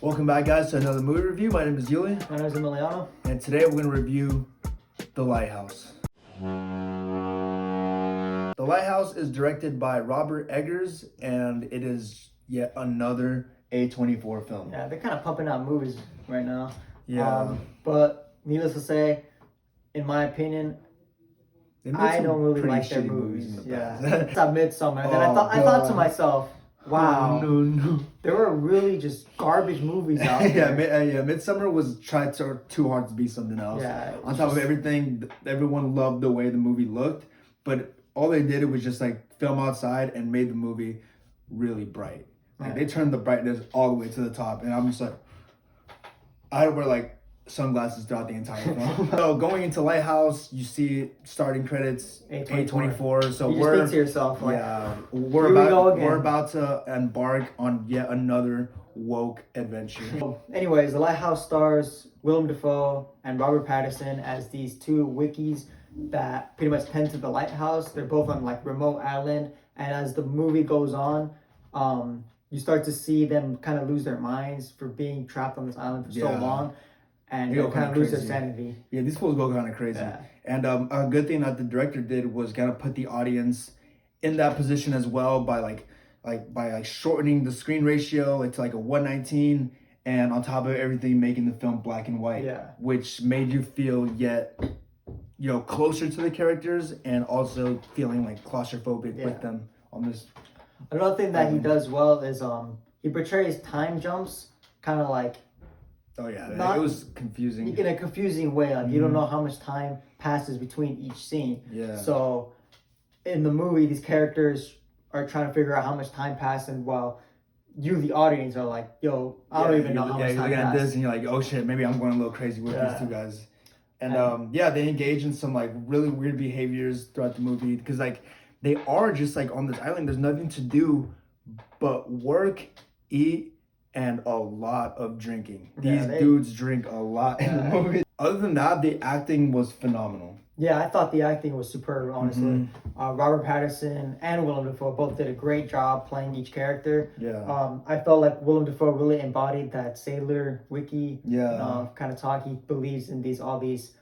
Welcome back, guys, to another movie review. My name is Yuli, My name is Emiliano. and today we're going to review The Lighthouse. The Lighthouse is directed by Robert Eggers, and it is yet another A24 film. Yeah, they're kind of pumping out movies right now. Yeah. But needless to say, in my opinion, I don't really like their movies. Yeah, it's a Midsummer. And then I thought to myself, wow, no. there were really just garbage movies out there. Yeah, Midsummer was tried too hard to be something else. Yeah, On top of everything, everyone loved the way the movie looked, but all they did was just like film outside and made the movie really bright. Like they turned the brightness all the way to the top, and I'm just like, I wear like sunglasses throughout the entire film. So going into Lighthouse, you see starting credits A24. So you just think to yourself, like, yeah, we're about to embark on yet another woke adventure. Anyways, The Lighthouse stars Willem Dafoe and Robert Pattinson as these two wikis that pretty much tend to the lighthouse. They're both on like remote island, and as the movie goes on, you start to see them kind of lose their minds for being trapped on this island for so long, and they kind of lose their sanity. Yeah, these fools go kind of crazy. Yeah. And a good thing that the director did was kind of put the audience in that position as well by shortening the screen ratio to like a 1:19, and on top of everything, making the film black and white, which made you feel yet closer to the characters and also feeling like claustrophobic with them on this. Another thing that he does well is he portrays time jumps kind of like it was confusing in a confusing way. Like you don't know how much time passes between each scene. Yeah. So in the movie, these characters are trying to figure out how much time passed, and while you, the audience, are like, "Yo, I don't even know how much time passed." You're looking at this and you're like, "Oh shit, maybe I'm going a little crazy with these two guys." And they engage in some like really weird behaviors throughout the movie because like they are just like on this island. There's nothing to do but work, eat, and a lot of drinking. These dudes drink a lot in the movie. Other than that, the acting was phenomenal. Yeah, I thought the acting was superb, honestly. Robert Pattinson and Willem Dafoe both did a great job playing each character. Yeah. I felt like Willem Dafoe really embodied that sailor wiki kind of talk. He believes in all these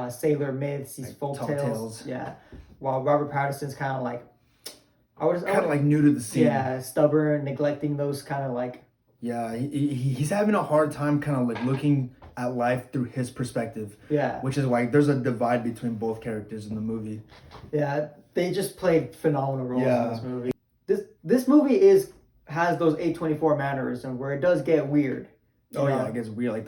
sailor myths, these folk tales. Yeah. While Robert Pattinson's kind of like, like new to the scene. Yeah, stubborn, neglecting those kind of like. Yeah, he's having a hard time kind of like looking at life through his perspective. Yeah. Which is why there's a divide between both characters in the movie. Yeah, they just played phenomenal roles in this movie. This movie has those A24 mannerisms where it does get weird. It gets weird. Like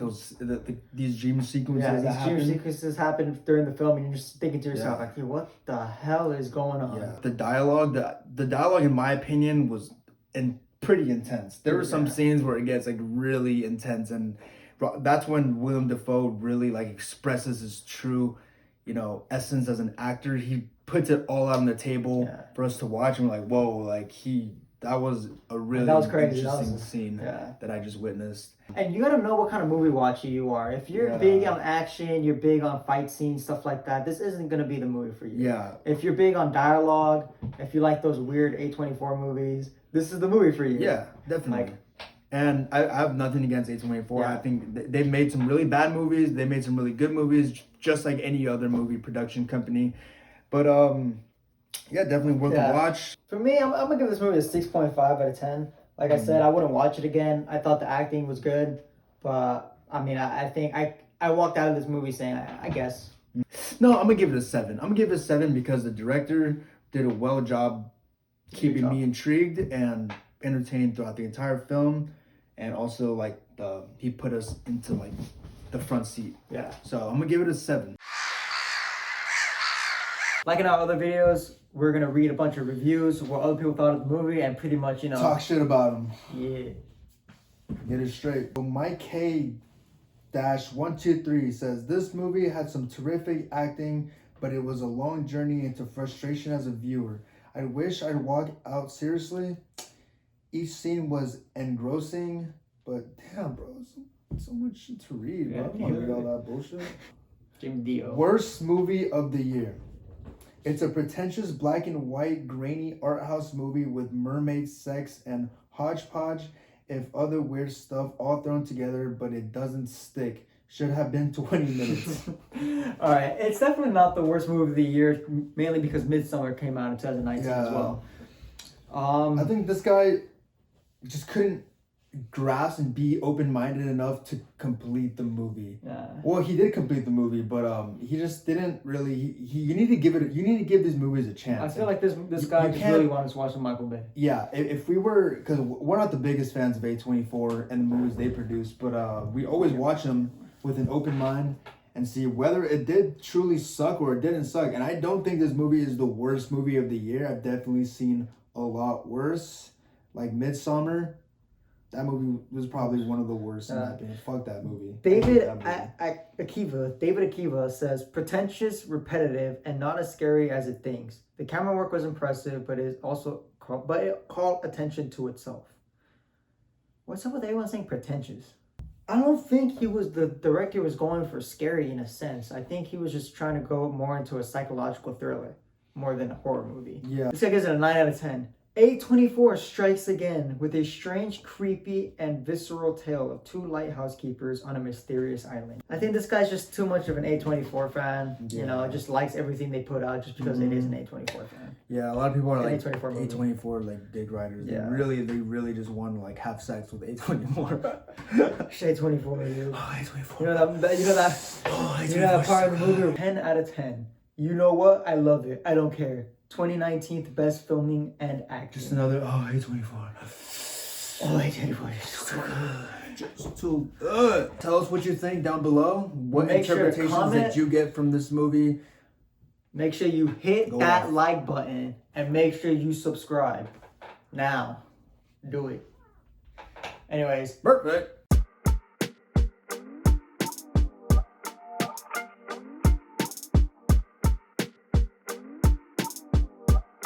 these dream sequences. Yeah, these dream sequences happen during the film, and you're just thinking to yourself, like, hey, what the hell is going on? Yeah. The dialogue, in my opinion, was pretty intense. There were some scenes where it gets like really intense, and that's when Willem Dafoe really like expresses his true, essence as an actor. He puts it all out on the table for us to watch, and we're like, whoa, like that was a really interesting scene that I just witnessed. And you gotta know what kind of movie watcher you are. If you're big on action, you're big on fight scenes, stuff like that, this isn't gonna be the movie for you. Yeah. If you're big on dialogue, if you like those weird A24 movies, this is the movie for you. Yeah, definitely. And I have nothing against A24. Yeah. I think they've made some really bad movies. They made some really good movies, just like any other movie production company. But definitely worth a watch. For me, I'm gonna give this movie a 6.5 out of 10. Like I said, I wouldn't watch it again. I thought the acting was good, but I mean, I think I walked out of this movie saying, I guess. No, I'm gonna give it a 7. I'm gonna give it a 7 because the director did a job keeping me intrigued and entertained throughout the entire film, and also like he put us into like the front seat. Yeah. So I'm gonna give it a 7. Like in our other videos, we're gonna read a bunch of reviews, what other people thought of the movie, and pretty much talk shit about them. Yeah. Get it straight. So Mike K-123 says this movie had some terrific acting, but it was a long journey into frustration as a viewer. I wish I'd walked out seriously. Each scene was engrossing, but damn, bro, so much shit to read, bro. I don't want to read all that bullshit. Jim Dio. Worst movie of the year. It's a pretentious black and white grainy art house movie with mermaid sex and hodgepodge. if other weird stuff all thrown together, but it doesn't stick. Should have been 20 minutes. All right, it's definitely not the worst movie of the year, mainly because Midsummer came out in 2019 as well. I think this guy just couldn't grasp and be open-minded enough to complete the movie. Yeah. Well, he did complete the movie, but he just didn't really. You need to give these movies a chance. I feel like this guy just really wanted to watch Michael Bay. Yeah, if we were, because we're not the biggest fans of A24 and the movies they produce, but we always watch them with an open mind and see whether it did truly suck or it didn't suck. And I don't think this movie is the worst movie of the year. I've definitely seen a lot worse, like Midsummer. That movie was probably one of the worst in my opinion. Fuck that movie. David Akiva says, pretentious, repetitive, and not as scary as it thinks. The camera work was impressive, but it called attention to itself. What's up with everyone saying pretentious? I don't think the director was going for scary in a sense. I think he was just trying to go more into a psychological thriller more than a horror movie. Yeah. This guy gives it a 9 out of 10. A24 strikes again with a strange, creepy, and visceral tale of two lighthouse keepers on a mysterious island. I think this guy's just too much of an A24 fan. Yeah. You know, just likes everything they put out just because it is an A24 fan. Yeah, a lot of people are like A24 like big writers. Yeah. They really just want to like have sex with A24. A24, dude. Oh, A24. You know that part of the movie? 10 out of 10. You know what? I love it. I don't care. 2019 best filming and acting. Just another A24. Oh, A24 is so good. Just too good. Tell us what you think down below. What interpretations did you get from this movie? Make sure you hit that like button and make sure you subscribe. Now, do it. Anyways. Perfect.